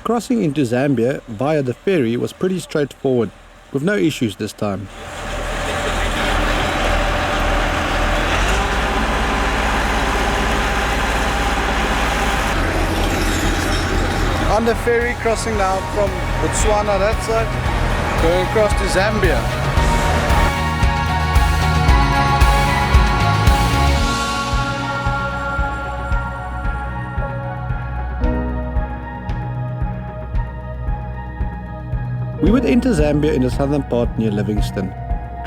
Crossing into Zambia via the ferry was pretty straightforward, with no issues this time. On the ferry crossing now from Botswana that side, going across to Zambia. We would enter Zambia in the southern part near Livingstone,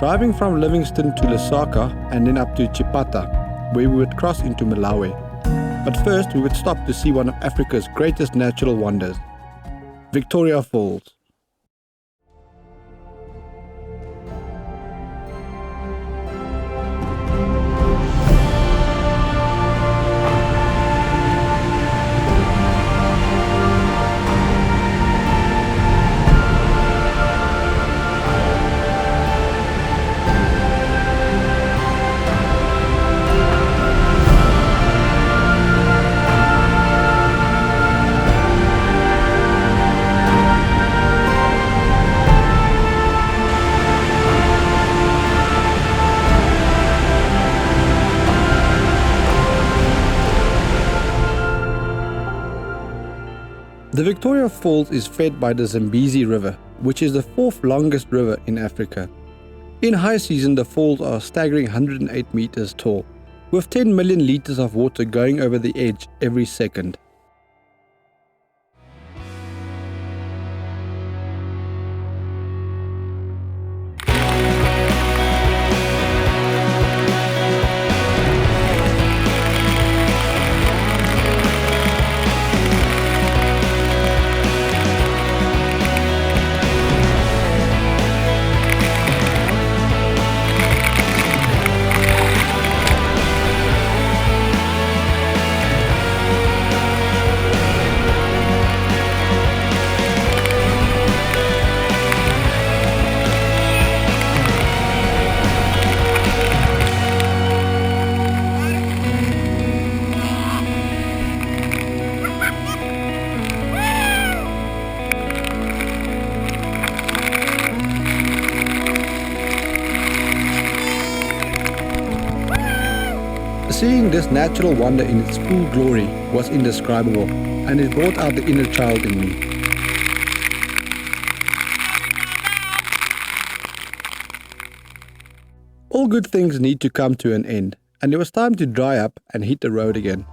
driving from Livingstone to Lusaka and then up to Chipata, where we would cross into Malawi. But first we would stop to see one of Africa's greatest natural wonders, Victoria Falls. The Victoria Falls is fed by the Zambezi River, which is the fourth longest river in Africa. In high season, the falls are a staggering 108 meters tall, with 10 million liters of water going over the edge every second. Seeing this natural wonder in its full glory was indescribable, and it brought out the inner child in me. All good things need to come to an end, and it was time to dry up and hit the road again.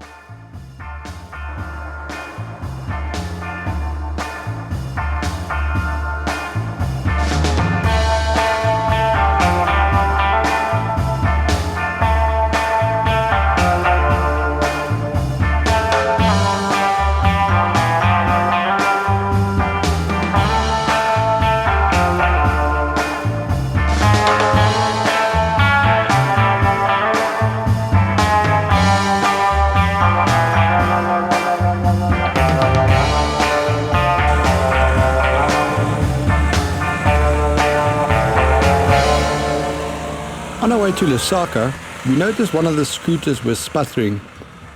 On our way to Lusaka, we noticed one of the scooters was sputtering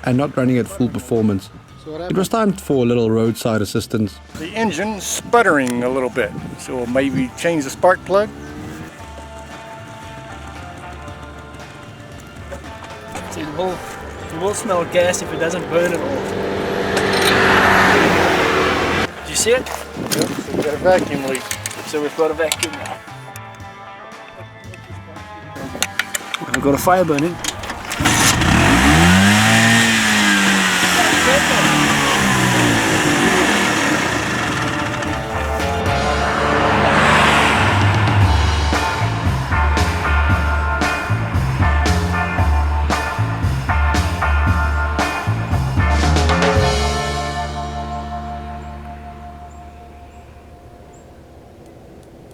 and not running at full performance. It was time for a little roadside assistance. The engine's sputtering a little bit, so we'll maybe change the spark plug. See, you will smell gas if it doesn't burn at all. Do you see it? Yep, so we've got a vacuum leak. So we've got a vacuum now. We've got a fire burning.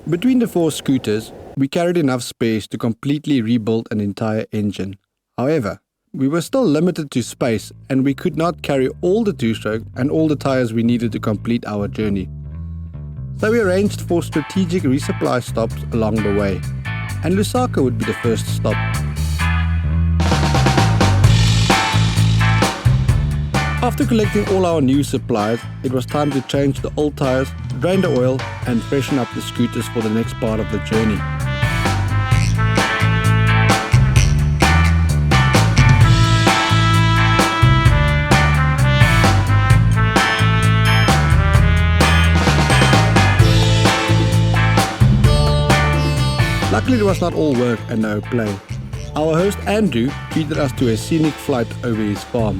Between the four scooters, we carried enough space to completely rebuild an entire engine. However, we were still limited to space and we could not carry all the two-stroke and all the tires we needed to complete our journey. So we arranged for strategic resupply stops along the way, and Lusaka would be the first stop. After collecting all our new supplies, it was time to change the old tires, drain the oil, and freshen up the scooters for the next part of the journey. Luckily, it was not all work and no play. Our host Andrew treated us to a scenic flight over his farm.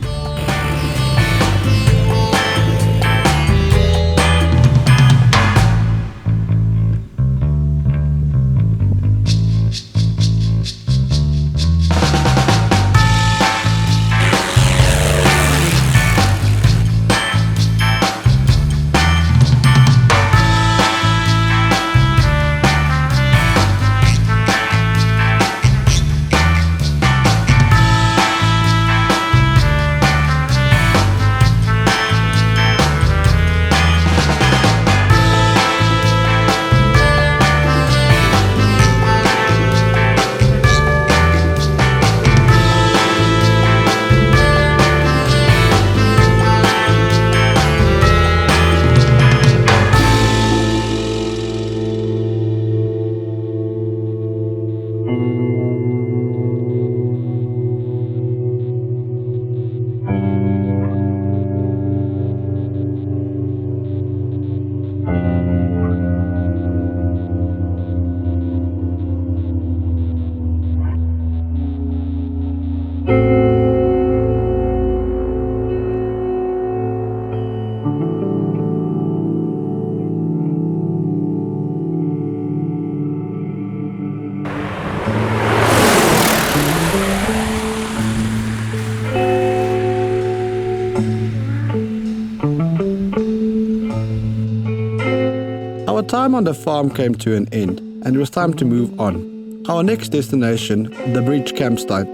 Our time on the farm came to an end, and it was time to move on. Our next destination, the bridge campsite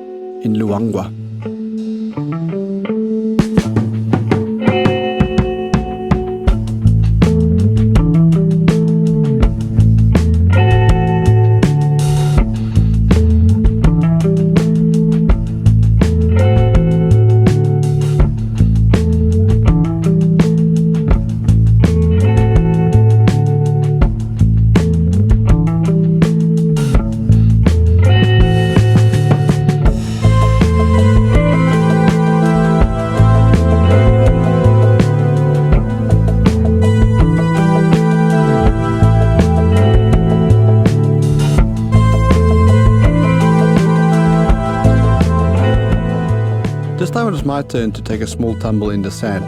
in Luangwa. This time it was my turn to take a small tumble in the sand.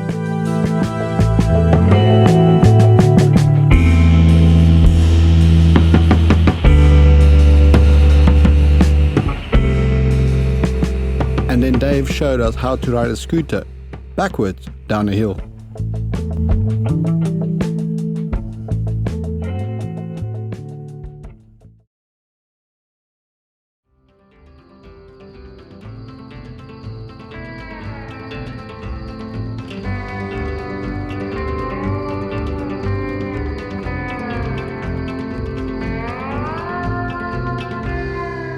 And then Dave showed us how to ride a scooter backwards down a hill.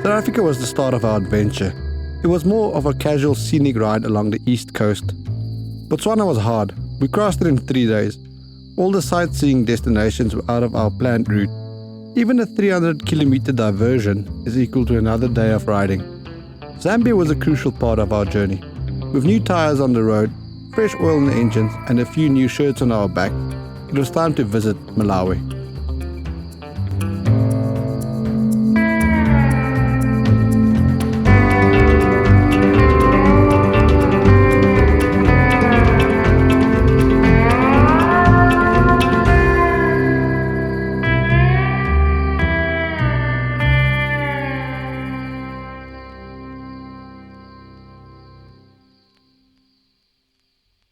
South Africa was the start of our adventure. It was more of a casual scenic ride along the east coast. Botswana was hard. We crossed it in 3 days. All the sightseeing destinations were out of our planned route. Even a 300-kilometer diversion is equal to another day of riding. Zambia was a crucial part of our journey. With new tires on the road, fresh oil in the engines, and a few new shirts on our back, it was time to visit Malawi.